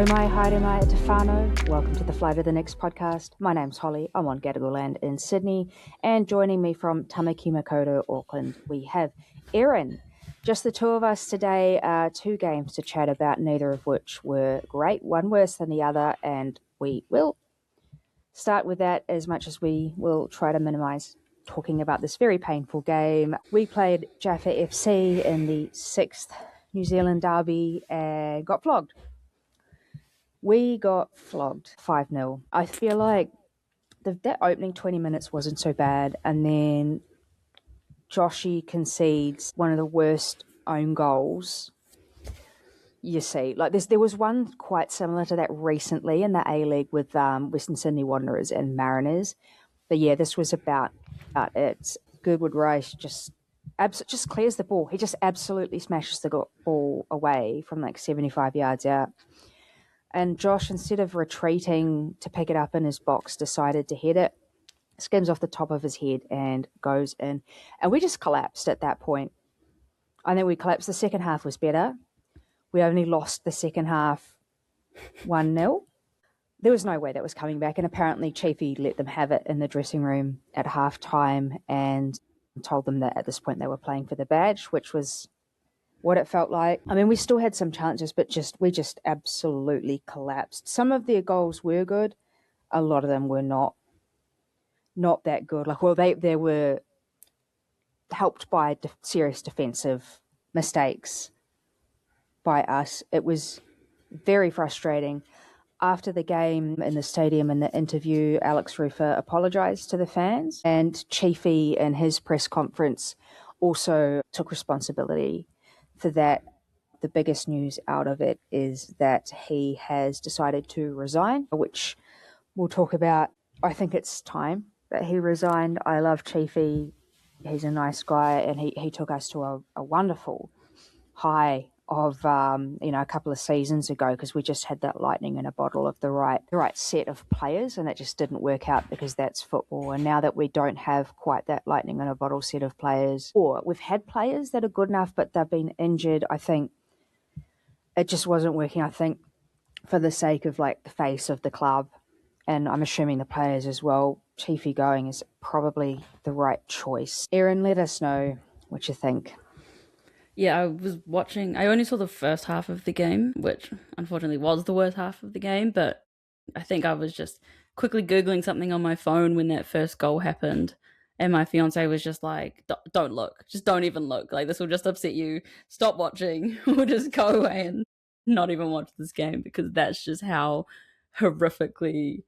Nau mai, haere mai e te whānau. Welcome to the Fly to the Next podcast. My name's Holly. I'm on Gadigal land in Sydney. And joining me from Tamaki Makaurau, Auckland, we have Erin. Just the two of us today. Two games to chat about, neither of which were great. One worse than the other, and we will start with that as much as we will try to minimise talking about this very painful game. We played JAFA FC in the 6th New Zealand derby and got flogged. We got flogged 5-0. I feel like that opening 20 minutes wasn't so bad, and then Joshy concedes one of the worst own goals you see. Like there was one quite similar to that recently in the A-League with Western Sydney Wanderers and Mariners. But yeah, this was about it. Goodwood Rice just clears the ball. He just absolutely smashes the ball away from like 75 yards out. And Josh, instead of retreating to pick it up in his box, decided to head it, skims off the top of his head and goes in. And we just collapsed at that point. I think we collapsed. The second half was better. We only lost the second half 1-0. There was no way that was coming back. And apparently Chiefy let them have it in the dressing room at halftime and told them that at this point they were playing for the badge, which was what it felt like. I mean, we still had some chances, but we just absolutely collapsed. Some of their goals were good. A lot of them were not that good. They were helped by serious defensive mistakes by us. It was very frustrating. After the game in the stadium, in the interview, Alex Rufer apologised to the fans, and Chiefy in his press conference also took responsibility for that. The biggest news out of it is that he has decided to resign, which we'll talk about. I think it's time that he resigned. I love Chiefy. He's a nice guy, and he took us to a wonderful high of a couple of seasons ago, because we just had that lightning in a bottle of the right set of players, and it just didn't work out because that's football. And now that we don't have quite that lightning in a bottle set of players, or we've had players that are good enough but they've been injured, I think it just wasn't working. I think for the sake of like the face of the club, and I'm assuming the players as well, Chiefy going is probably the right choice. Erin, let us know what you think. Yeah, I was watching. I only saw the first half of the game, which unfortunately was the worst half of the game, but I think I was just quickly Googling something on my phone when that first goal happened, and my fiance was just like, don't look. Just don't even look. Like, this will just upset you. Stop watching. We'll just go away and not even watch this game, because that's just how horrifically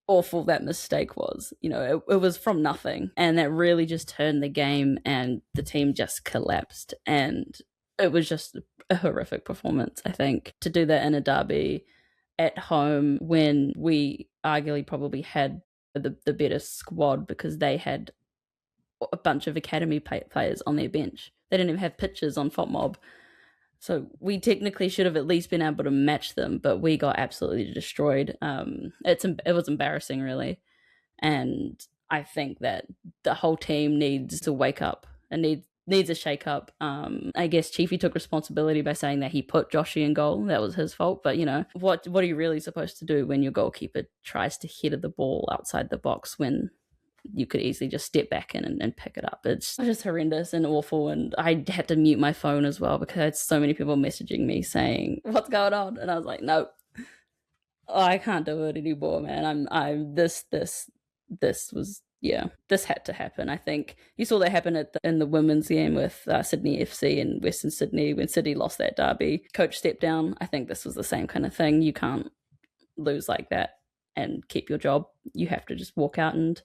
awful that mistake was. It was from nothing, and that really just turned the game, and the team just collapsed, and it was just a horrific performance. I think to do that in a derby at home, when we arguably probably had the better squad, because they had a bunch of academy players on their bench. They didn't even have pitches on FotMob. So we technically should have at least been able to match them, but we got absolutely destroyed. It was embarrassing, really. And I think that the whole team needs to wake up and needs a shake-up. I guess Chiefy took responsibility by saying that he put Joshy in goal. That was his fault. But, what are you really supposed to do when your goalkeeper tries to header the ball outside the box when you could easily just step back in and pick it up? It's just horrendous and awful, and I had to mute my phone as well because I had so many people messaging me saying, what's going on? And I was like, no, I can't do it anymore, man. This had to happen. I think you saw that happen in the women's game with Sydney FC and Western Sydney when Sydney lost that derby. Coach stepped down. I think this was the same kind of thing. You can't lose like that and keep your job. You have to just walk out and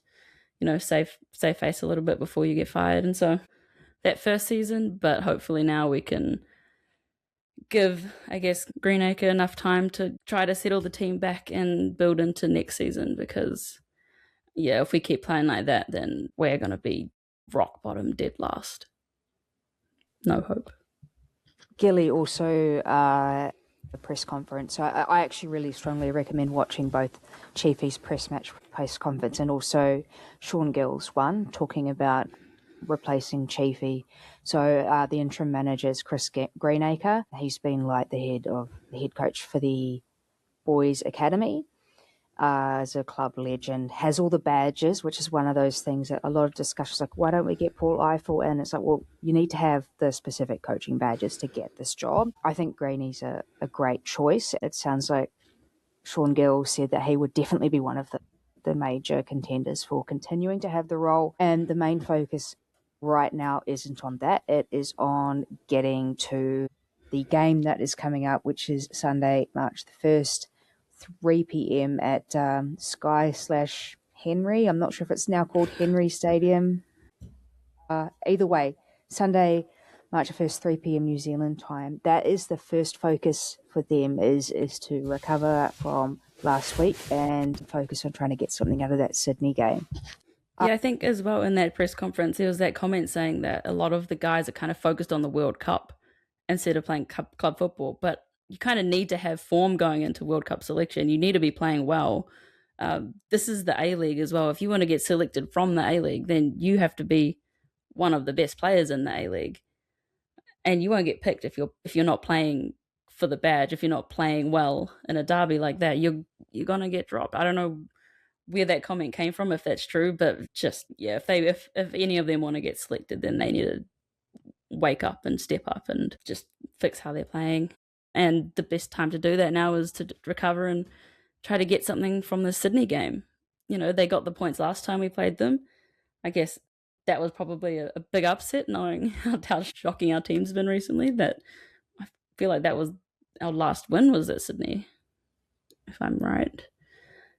save face a little bit before you get fired. And so that first season, but hopefully now we can give, I guess, Greenacre enough time to try to settle the team back and build into next season, because, yeah, if we keep playing like that, then we're going to be rock bottom, dead last. No hope. Gilly also a press conference. So I actually really strongly recommend watching both Chiefy's press conference and also Sean Gill's one, talking about replacing Chiefy. So the interim manager is Chris Greenacre. He's been like the head coach for the boys academy. As a club legend, has all the badges, which is one of those things that a lot of discussions like, why don't we get Paul Eiffel in? It's like, well, you need to have the specific coaching badges to get this job. I think Greeny's a great choice. It sounds like Sean Gill said that he would definitely be one of the major contenders for continuing to have the role. And the main focus right now isn't on that. It is on getting to the game that is coming up, which is Sunday, March the 1st, 3 p.m. at Sky/Henry. I'm not sure if it's now called Henry Stadium. Either way, Sunday, March 1st, 3 p.m. New Zealand time. That is the first focus for them is to recover from last week and focus on trying to get something out of that Sydney game. Yeah, I think as well in that press conference, there was that comment saying that a lot of the guys are kind of focused on the World Cup instead of playing club football. But you kind of need to have form going into World Cup selection. You need to be playing well. This is the A-League as well. If you want to get selected from the A-League, then you have to be one of the best players in the A-League. And you won't get picked if you're not playing for the badge, if you're not playing well in a derby like that, you're going to get dropped. I don't know where that comment came from, if that's true, but just, yeah, if any of them want to get selected, then they need to wake up and step up and just fix how they're playing. And the best time to do that now is to recover and try to get something from the Sydney game. You know, they got the points last time we played them. I guess that was probably a big upset, knowing how shocking our team's been recently. That I feel like that was our last win was at Sydney, if I'm right.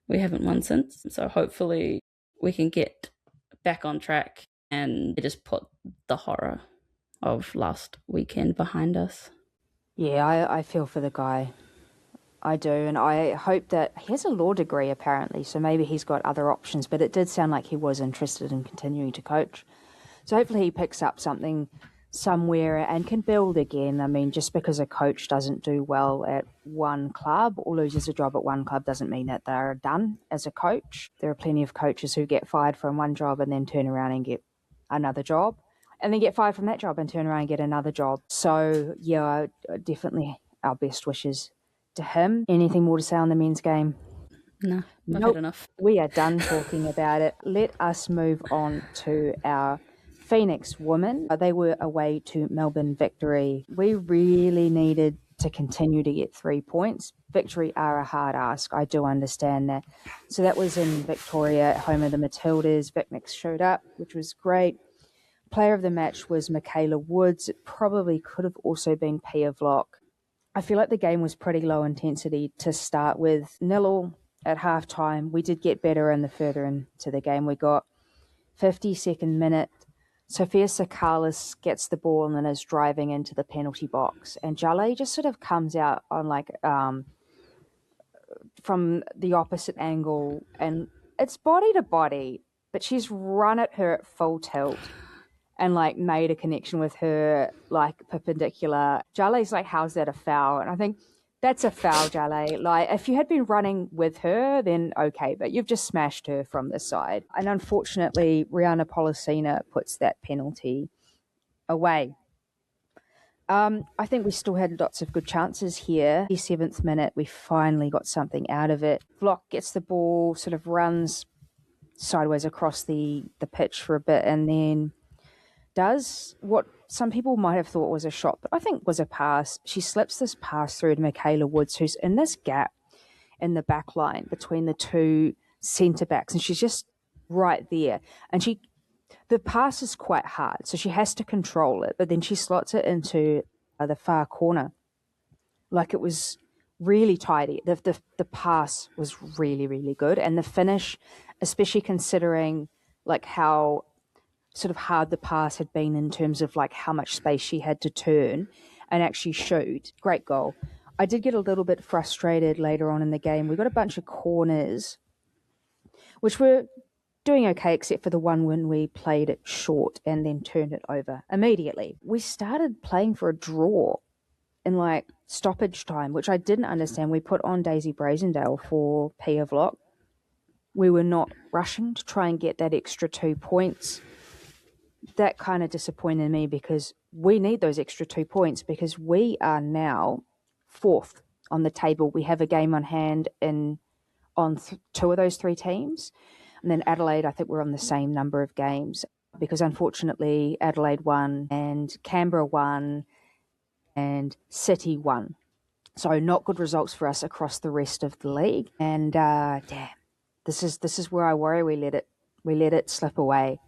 We haven't won since. So hopefully we can get back on track and just put the horror of last weekend behind us. Yeah, I feel for the guy. I do, and I hope that he has a law degree apparently, so maybe he's got other options, but it did sound like he was interested in continuing to coach. So hopefully he picks up something somewhere and can build again. I mean, just because a coach doesn't do well at one club or loses a job at one club doesn't mean that they're done as a coach. There are plenty of coaches who get fired from one job and then turn around and get another job, and then get fired from that job and turn around and get another job. So, yeah, definitely our best wishes to him. Anything more to say on the men's game? No, I've had enough. We are done talking about it. Let us move on to our Phoenix women. They were away to Melbourne Victory. We really needed to continue to get 3 points. Victory are a hard ask. I do understand that. So that was in Victoria, at home of the Matildas. Vic showed up, which was great. Player of the match was Michaela Woods. It probably could have also been Pia Vlock. I feel like the game was pretty low intensity to start with. 0-0 at halftime. We did get better in the further into the game. We got 52nd minute. Sophia Sakalis gets the ball and then is driving into the penalty box. And Jale just sort of comes out on from the opposite angle. And it's body to body, but she's run at her at full tilt and made a connection with her perpendicular. Jale's like, how's that a foul? And I think that's a foul, Jale. If you had been running with her, then okay, but you've just smashed her from the side. And unfortunately, Rihanna Policina puts that penalty away. I think we still had lots of good chances here. The 7th minute, we finally got something out of it. Vlock gets the ball, sort of runs sideways across the pitch for a bit, and then does what some people might have thought was a shot, but I think was a pass. She slips this pass through to Michaela Woods, who's in this gap in the back line between the two centre-backs, and she's just right there. And the pass is quite hard, so she has to control it, but then she slots it into the far corner. It was really tidy. The pass was really, really good, and the finish, especially considering how sort of hard the pass had been in terms of how much space she had to turn and actually shoot. Great goal. I did get a little bit frustrated later on in the game. We got a bunch of corners, which were doing okay, except for the one when we played it short and then turned it over immediately. We started playing for a draw in stoppage time, which I didn't understand. We put on Daisy Brazendale for Pia Vlock. We were not rushing to try and get that extra 2 points. that kind of disappointed me because we need those extra 2 points because we are now fourth on the table. We have a game on hand on two of those three teams. And then Adelaide, I think we're on the same number of games because unfortunately Adelaide won and Canberra won and City won. So not good results for us across the rest of the league. And damn, this is where I worry we let it slip away.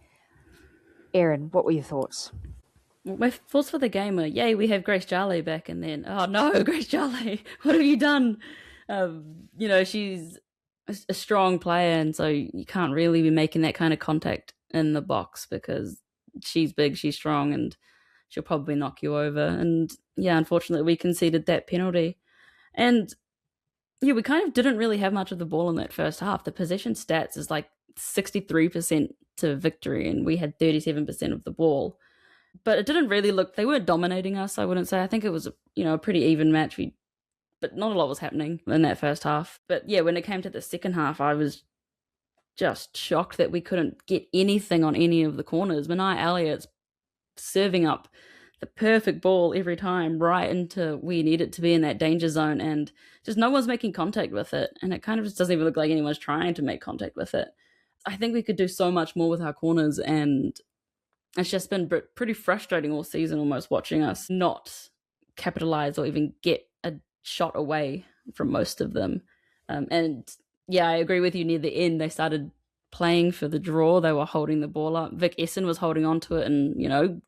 Erin, what were your thoughts? Well, my thoughts for the game are, yay, we have Grace Jarley back, and then, oh no, Grace Jarley, what have you done? She's a strong player, and so you can't really be making that kind of contact in the box because she's big, she's strong, and she'll probably knock you over. And yeah, unfortunately, we conceded that penalty. And yeah, we kind of didn't really have much of the ball in that first half. The possession stats is like 63% to Victory, and we had 37% of the ball. But it didn't really look, they weren't dominating us, I wouldn't say. I think it was, a pretty even match. But not a lot was happening in that first half. But yeah, when it came to the second half, I was just shocked that we couldn't get anything on any of the corners. Manai Elliott's serving up the perfect ball every time right into we need it to be in that danger zone, and just no one's making contact with it. And it kind of just doesn't even look like anyone's trying to make contact with it. I think we could do so much more with our corners, and it's just been pretty frustrating all season almost watching us not capitalize or even get a shot away from most of them. And yeah, I agree with you, near the end they started playing for the draw. They were holding the ball up. Vic Essen was holding on to it, and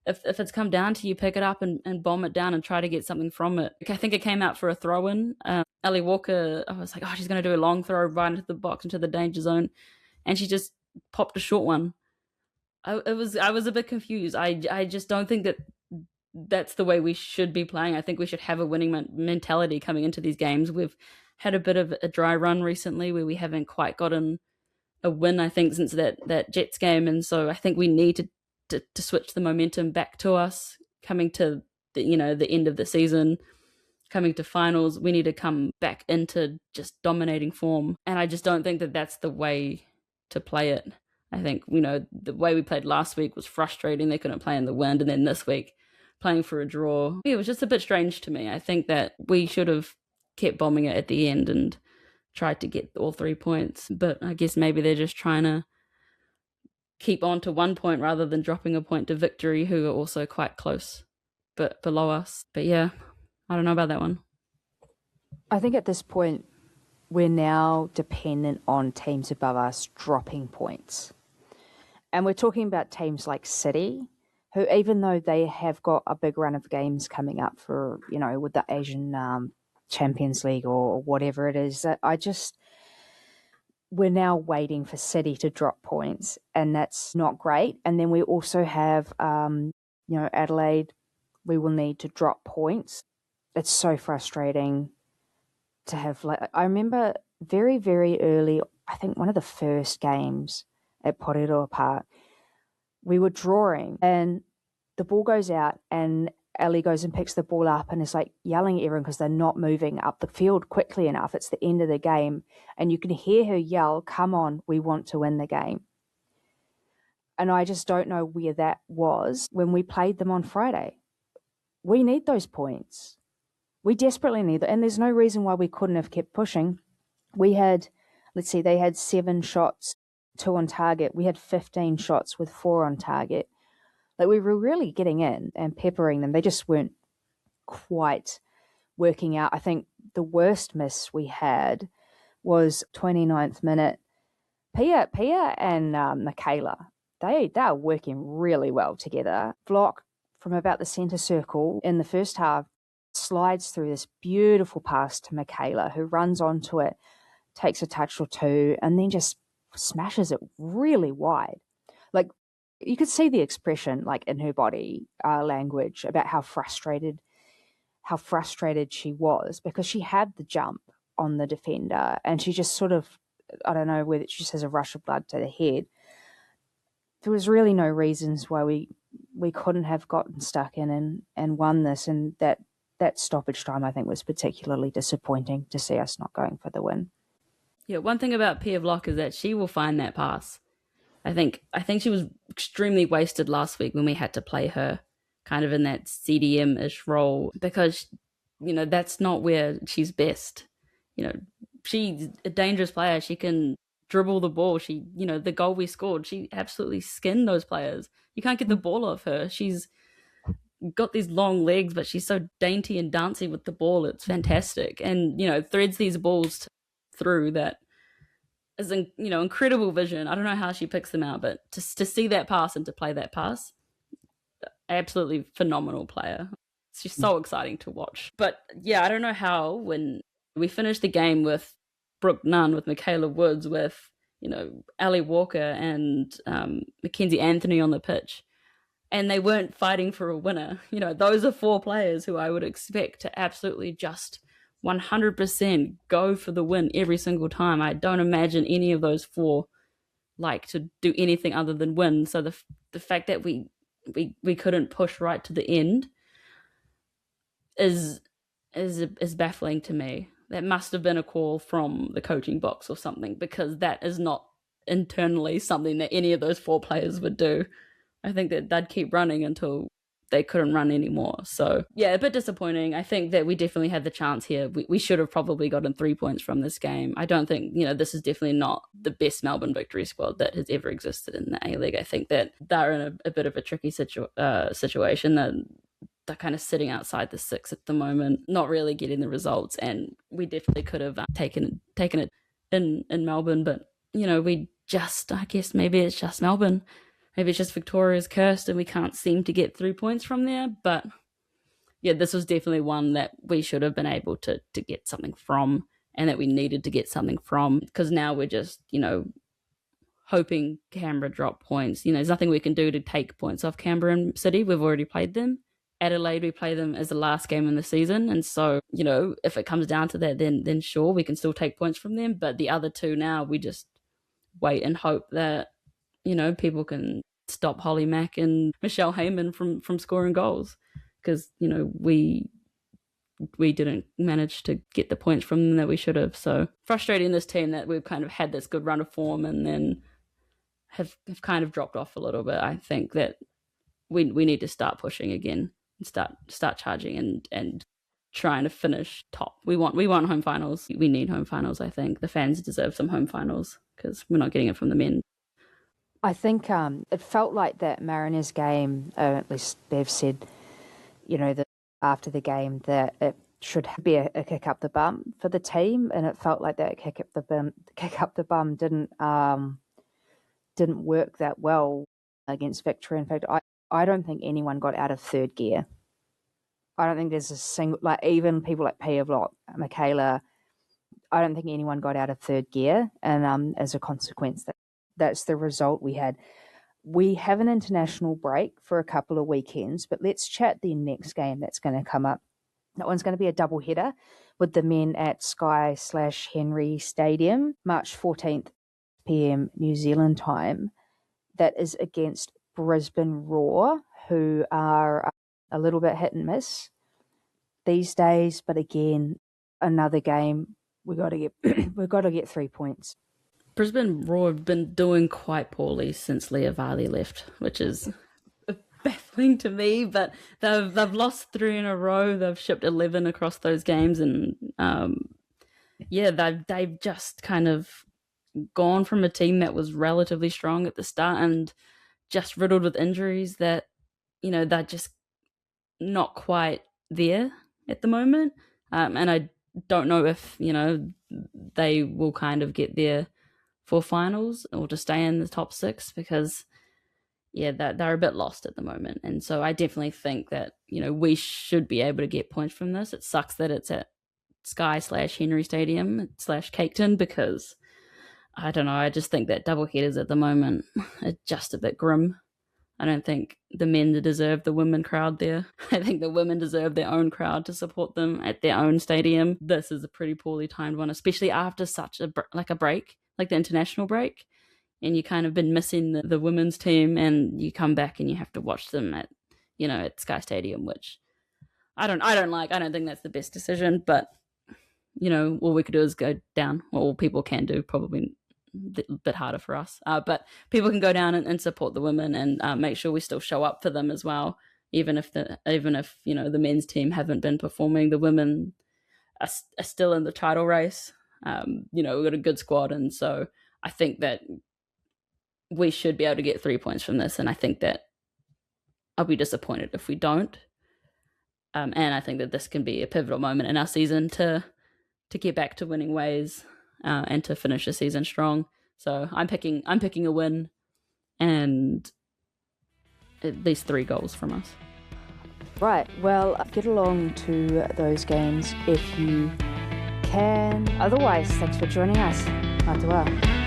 if it's come down to you, pick it up and bomb it down and try to get something from it. I think it came out for a throw-in. Ellie Walker, I was like, she's going to do a long throw right into the box, into the danger zone, and she just popped a short one. I was a bit confused. I just don't think that's the way we should be playing. I think we should have a winning mentality coming into these games. We've had a bit of a dry run recently where we haven't quite gotten a win, I think, since that Jets game, and so I think we need to switch the momentum back to us coming to the end of the season, coming to finals. We need to come back into just dominating form, and I just don't think that that's the way to play it. I think the way we played last week was frustrating. They couldn't play in the wind, and then this week playing for a draw, it was just a bit strange to me. I think that we should have kept bombing it at the end and tried to get all 3 points, but I guess maybe they're just trying to keep on to 1 point rather than dropping a point to Victory, who are also quite close but below us. But yeah, I don't know about that one. I think at this point we're now dependent on teams above us dropping points, and we're talking about teams like City, who, even though they have got a big run of games coming up for with the Asian Champions League or whatever it is, that we're now waiting for City to drop points, and that's not great. And then we also have, Adelaide, we will need to drop points. It's so frustrating to have. I remember very, very early, I think one of the first games at Porirua Park, we were drawing and the ball goes out and Ellie goes and picks the ball up and is like yelling at everyone because they're not moving up the field quickly enough. It's the end of the game. And you can hear her yell, "Come on, we want to win the game." And I just don't know where that was when we played them on Friday. We need those points. We desperately need them. And there's no reason why we couldn't have kept pushing. We had, they had 7 shots, 2 on target. We had 15 shots with 4 on target. We were really getting in and peppering them. They just weren't quite working out. I think the worst miss we had was 29th minute. Pia and Michaela, they are working really well together. Vlock from about the centre circle in the first half slides through this beautiful pass to Michaela, who runs onto it, takes a touch or two, and then just smashes it really wide. You could see the expression in her body language about how frustrated she was, because she had the jump on the defender and she just sort of, I don't know whether she just has a rush of blood to the head. There was really no reasons why we couldn't have gotten stuck in and won this, and that stoppage time I think was particularly disappointing to see us not going for the win. Yeah, one thing about Pia Vlock is that she will find that pass. I think she was extremely wasted last week when we had to play her kind of in that CDM-ish role, because that's not where she's best. She's a dangerous player. She can dribble the ball. The goal we scored, she absolutely skinned those players. You can't get the ball off her. She's got these long legs, but she's so dainty and dancy with the ball. It's fantastic, and threads these balls through. That is incredible vision. I don't know how she picks them out, but to see that pass and to play that pass, absolutely phenomenal player. It's just so exciting to watch. But yeah, I don't know how, when we finished the game with Brooke Nunn, with Michaela Woods, with Ali Walker and Mackenzie Anthony on the pitch, and they weren't fighting for a winner. Those are 4 players who I would expect to absolutely just 100% go for the win every single time. I don't imagine any of those 4 like to do anything other than win. So the fact that we couldn't push right to the end is baffling to me. That must have been a call from the coaching box or something, because that is not internally something that any of those 4 players would do. I think that they'd keep running until they couldn't run anymore. So yeah, a bit disappointing. I think that we definitely had the chance here. We should have probably gotten 3 points from this game. I don't think, this is definitely not the best Melbourne Victory squad that has ever existed in the A-League. I think that they're in a bit of a tricky situation. They're kind of sitting outside the 6 at the moment, not really getting the results, and we definitely could have taken it in Melbourne, but we just, I guess maybe it's just Melbourne. Maybe it's just Victoria's cursed and we can't seem to get 3 points from there. But yeah, this was definitely one that we should have been able to get something from, and that we needed to get something from, because now we're just, hoping Canberra drop points. There's nothing we can do to take points off Canberra and City. We've already played them. Adelaide, we play them as the last game in the season. And so, if it comes down to that, then sure, we can still take points from them. But the other 2 now, we just wait and hope that people can stop Holly Mack and Michelle Heyman from scoring goals, because we didn't manage to get the points from them that we should have. So frustrating, this team, that we've kind of had this good run of form and then have kind of dropped off a little bit. I think that we need to start pushing again and start charging and trying to finish top. We want home finals. We need home finals. I think the fans deserve some home finals, because we're not getting it from the men. I think it felt like that Mariners game, at least they've said, that after the game, that it should be a kick up the bum for the team, and it felt like that kick up the bum didn't work that well against Victory. In fact, I don't think anyone got out of 3rd gear. I don't think there's a single, even people like Pia Vlot, Michaela, I don't think anyone got out of 3rd gear, and as a consequence, that's the result we had. We have an international break for a couple of weekends, but let's chat the next game that's going to come up. That one's going to be a double header with the men at Sky/Henry Stadium, March 14th p.m. New Zealand time. That is against Brisbane Roar, who are a little bit hit and miss these days. But again, another game we've got to get 3 points. Brisbane Roar have been doing quite poorly since Leah Varley left, which is baffling to me. But they've lost 3 in a row. They've shipped 11 across those games, and they've just kind of gone from a team that was relatively strong at the start and just riddled with injuries that they're just not quite there at the moment. And I don't know if they will kind of get there for finals or to stay in the top 6, because they're a bit lost at the moment. And so I definitely think that we should be able to get points from this. It sucks that it's at Sky/Henry Stadium /Cake Tin, because I don't know, I just think that double headers at the moment are just a bit grim. I don't think the men deserve the women crowd there. I think the women deserve their own crowd to support them at their own stadium. This is a pretty poorly timed one, especially after such a break, like the international break, and you kind of been missing the women's team, and you come back and you have to watch them at Sky Stadium, which I don't like. I don't think that's the best decision, but all we could do is go down. All people can do, probably bit harder for us. But people can go down and support the women and make sure we still show up for them as well. Even if the men's team haven't been performing, the women are still in the title race. We've got a good squad, and so I think that we should be able to get 3 points from this. And I think that I'll be disappointed if we don't. And I think that this can be a pivotal moment in our season to get back to winning ways and to finish the season strong. So I'm picking a win and at least 3 goals from us. Right, well, get along to those games if you can. Otherwise, thanks for joining us. Matua.